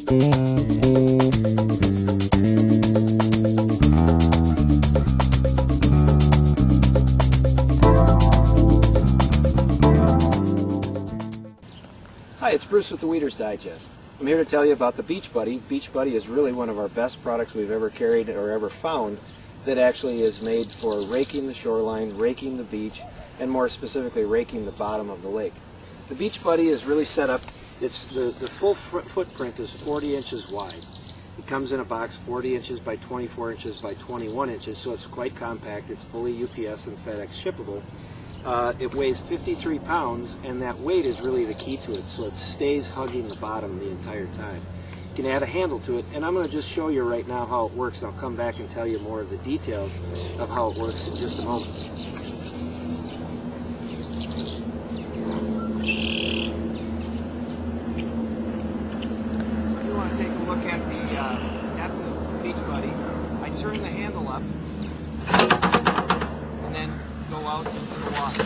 Hi, it's Bruce with the Weeder's Digest. I'm here to tell you about the Beach Buddy. Beach Buddy is really one of our best products we've ever carried or ever found that actually is made for raking the shoreline, raking the beach, and more specifically raking the bottom of the lake. The Beach Buddy is really set up, the full footprint is 40 inches wide. It comes in a box 40 inches by 24 inches by 21 inches, so it's quite compact. It's fully UPS and FedEx shippable. It weighs 53 pounds, and that weight is really the key to it, so it stays hugging the bottom the entire time. You can add a handle to it, and I'm going to just show you right now how it works. I'll come back and tell you more of the details of how it works in just a moment. If you want to take a look at the Beach Buddy, I turn the handle up and then go out into the water.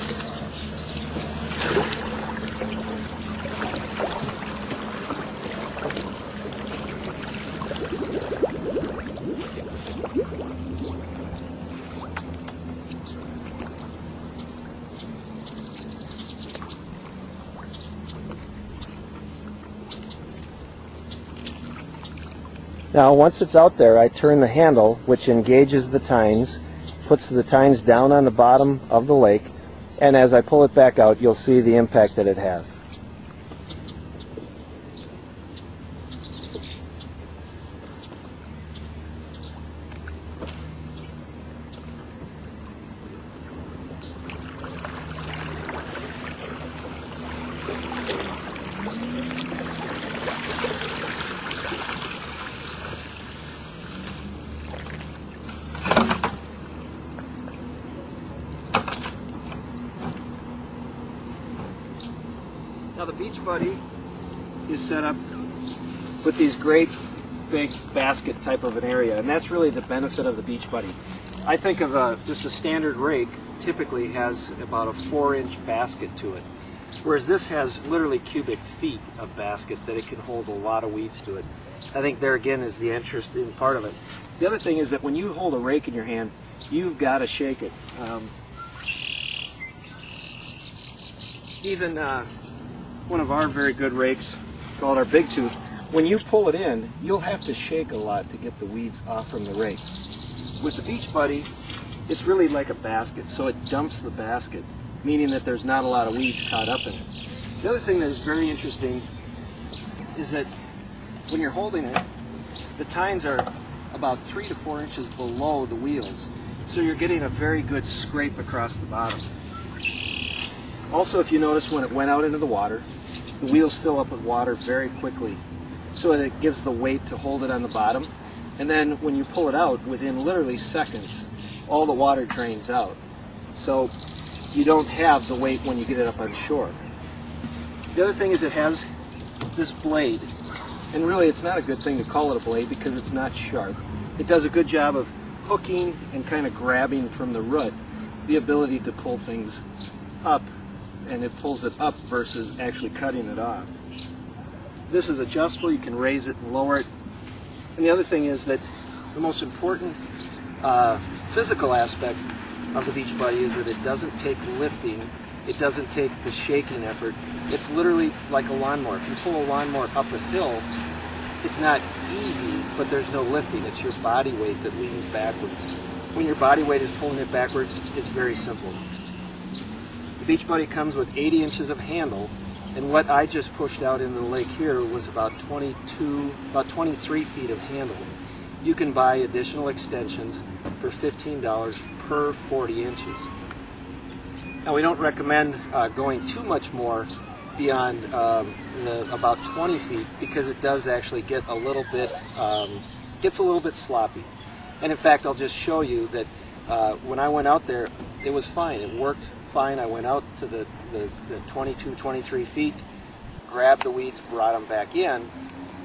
Now, once it's out there, I turn the handle, which engages the tines, puts the tines down on the bottom of the lake, and as I pull it back out, you'll see the impact that it has. Now the Beach Buddy is set up with these great big basket type of an area, and that's really the benefit of the Beach Buddy. I think of just a standard rake typically has about a 4-inch basket to it, whereas this has literally cubic feet of basket that it can hold a lot of weeds to it. I think there again is the interesting part of it. The other thing is that when you hold a rake in your hand, you've got to shake it. Even one of our very good rakes, called our Big Tooth, when you pull it in, you'll have to shake a lot to get the weeds off from the rake. With the Beach Buddy, it's really like a basket, so it dumps the basket, meaning that there's not a lot of weeds caught up in it. The other thing that is very interesting is that when you're holding it, the tines are about 3 to 4 inches below the wheels, so you're getting a very good scrape across the bottom. Also, if you notice, when it went out into the water, the wheels fill up with water very quickly, so that it gives the weight to hold it on the bottom. And then when you pull it out, within literally seconds, all the water drains out. So you don't have the weight when you get it up on shore. The other thing is it has this blade, and really it's not a good thing to call it a blade because it's not sharp. It does a good job of hooking and kind of grabbing from the root the ability to pull things up, and it pulls it up versus actually cutting it off. This is adjustable. You can raise it and lower it. And the other thing is that the most important physical aspect of the Beach Buddy is that it doesn't take lifting. It doesn't take the shaking effort. It's literally like a lawnmower. If you pull a lawnmower up a hill, it's not easy, but there's no lifting. It's your body weight that leans backwards. When your body weight is pulling it backwards, it's very simple. The Beach Buddy comes with 80 inches of handle, and what I just pushed out into the lake here was about 23 feet of handle. You can buy additional extensions for $15 per 40 inches. Now, we don't recommend going too much more beyond about 20 feet because it does actually get a little bit gets a little bit sloppy. And in fact, I'll just show you that when I went out there, it was fine. It worked fine. I went out to the 22, 23 feet, grabbed the weeds, brought them back in,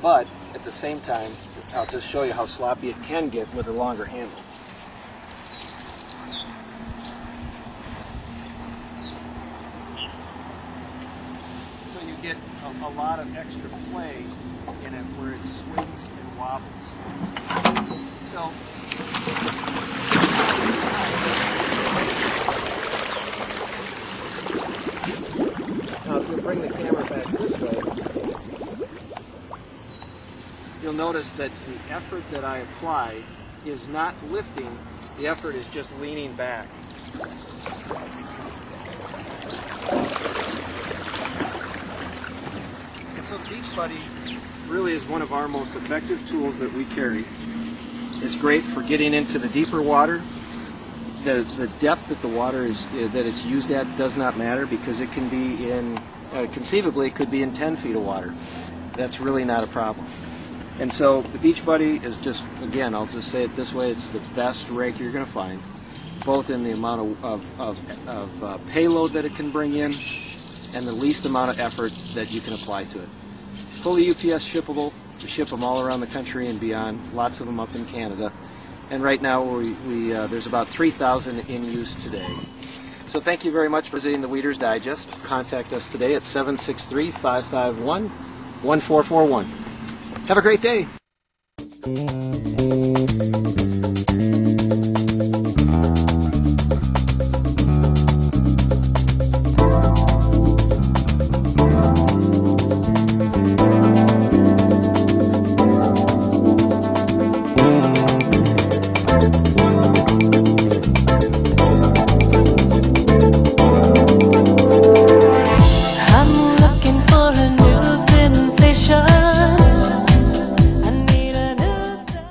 but at the same time, I'll just show you how sloppy it can get with a longer handle. So you get a lot of extra play in it where it's you'll notice that the effort that I apply is not lifting, the effort is just leaning back. And so the Beach Buddy really is one of our most effective tools that we carry. It's great for getting into the deeper water. The depth that the water is that it's used at does not matter, because it can be in conceivably it could be in 10 feet of water. That's really not a problem. And so the Beach Buddy is just, again, I'll just say it this way, it's the best rake you're going to find, both in the amount of payload that it can bring in and the least amount of effort that you can apply to it. Fully UPS shippable. We ship them all around the country and beyond, lots of them up in Canada. And right now there's about 3,000 in use today. So thank you very much for visiting the Weeder's Digest. Contact us today at 763-551-1441. Have a great day.